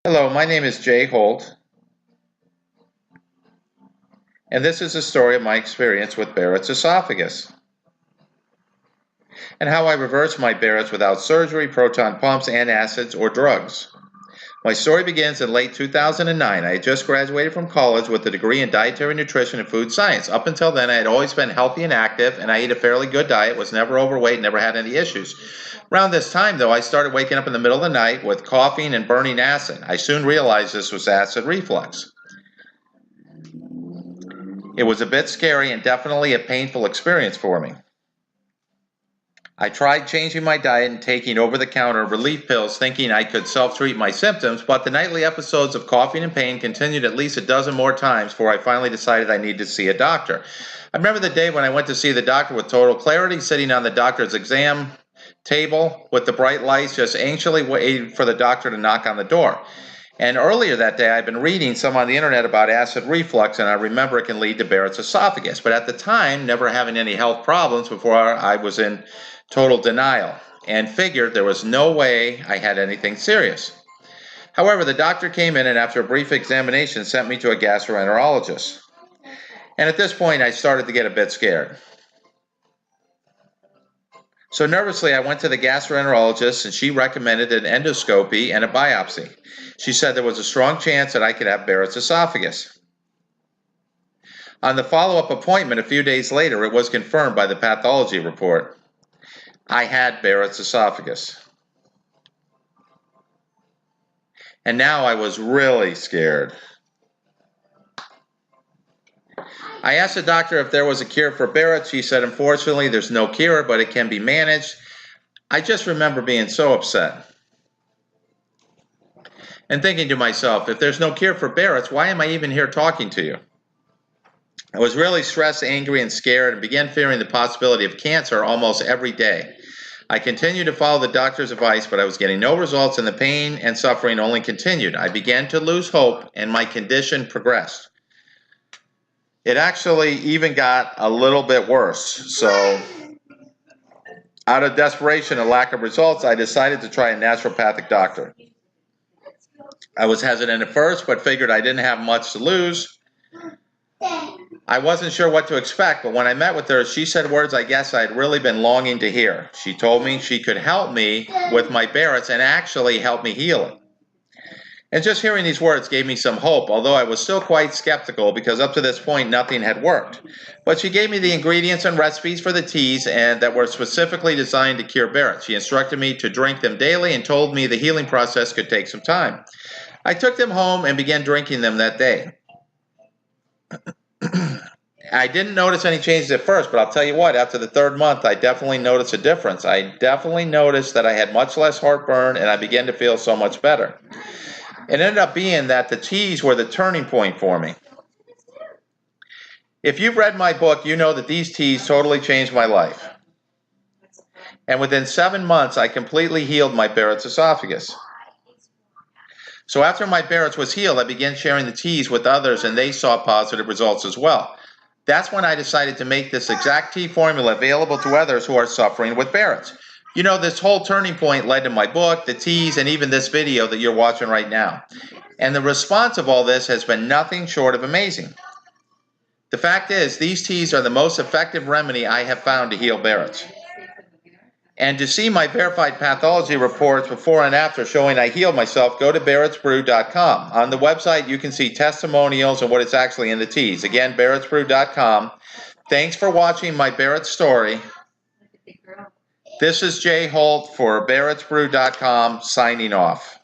Hello, my name is Jay Holt, and this is a story of my experience with Barrett's esophagus and how I reversed my Barrett's without surgery, proton pumps, antacids, or drugs. My story begins in late 2009. I had just graduated from college with a degree in dietary nutrition and food science. Up until then, I had always been healthy and active, and I ate a fairly good diet, was never overweight, never had any issues. Around this time, though, I started waking up in the middle of the night with coughing and burning acid. I soon realized this was acid reflux. It was a bit scary and definitely a painful experience for me. I tried changing my diet and taking over-the-counter relief pills thinking I could self-treat my symptoms, but the nightly episodes of coughing and pain continued at least a dozen more times before I finally decided I needed to see a doctor. I remember the day when I went to see the doctor with total clarity, sitting on the doctor's exam table with the bright lights, just anxiously waiting for the doctor to knock on the door. And earlier that day, I'd been reading some on the internet about acid reflux, and I remember it can lead to Barrett's esophagus. But at the time, never having any health problems before, I was in total denial and figured there was no way I had anything serious. However, the doctor came in and after a brief examination sent me to a gastroenterologist. And at this point, I started to get a bit scared. So nervously, I went to the gastroenterologist and she recommended an endoscopy and a biopsy. She said there was a strong chance that I could have Barrett's esophagus. On the follow-up appointment a few days later, it was confirmed by the pathology report. I had Barrett's esophagus. And now I was really scared. I asked the doctor if there was a cure for Barrett's. She said, unfortunately, there's no cure, but it can be managed. I just remember being so upset and thinking to myself, if there's no cure for Barrett's, why am I even here talking to you? I was really stressed, angry, and scared and began fearing the possibility of cancer almost every day. I continued to follow the doctor's advice, but I was getting no results and the pain and suffering only continued. I began to lose hope and my condition progressed. It actually even got a little bit worse. So out of desperation and lack of results, I decided to try a naturopathic doctor. I was hesitant at first, but figured I didn't have much to lose. I wasn't sure what to expect, but when I met with her, she said words I guess I'd really been longing to hear. She told me she could help me with my Barrett's and actually help me heal it. And just hearing these words gave me some hope, although I was still quite skeptical because up to this point nothing had worked. But she gave me the ingredients and recipes for the teas and that were specifically designed to cure Barrett's. She instructed me to drink them daily and told me the healing process could take some time. I took them home and began drinking them that day. I didn't notice any changes at first, but I'll tell you what, after the third month, I definitely noticed a difference. I definitely noticed that I had much less heartburn and I began to feel so much better. It ended up being that the teas were the turning point for me. If you've read my book, you know that these teas totally changed my life. And within 7 months, I completely healed my Barrett's esophagus. So after my Barrett's was healed, I began sharing the teas with others and they saw positive results as well. That's when I decided to make this exact tea formula available to others who are suffering with Barrett's. You know, this whole turning point led to my book, the teas, and even this video that you're watching right now. And the response of all this has been nothing short of amazing. The fact is, these teas are the most effective remedy I have found to heal Barrett's. And to see my verified pathology reports before and after showing I healed myself, go to barrettsbrew.com. On the website, you can see testimonials and what is actually in the teas. Again, barrettsbrew.com. Thanks for watching my Barrett's story. This is Jay Holt for barrettsbrew.com signing off.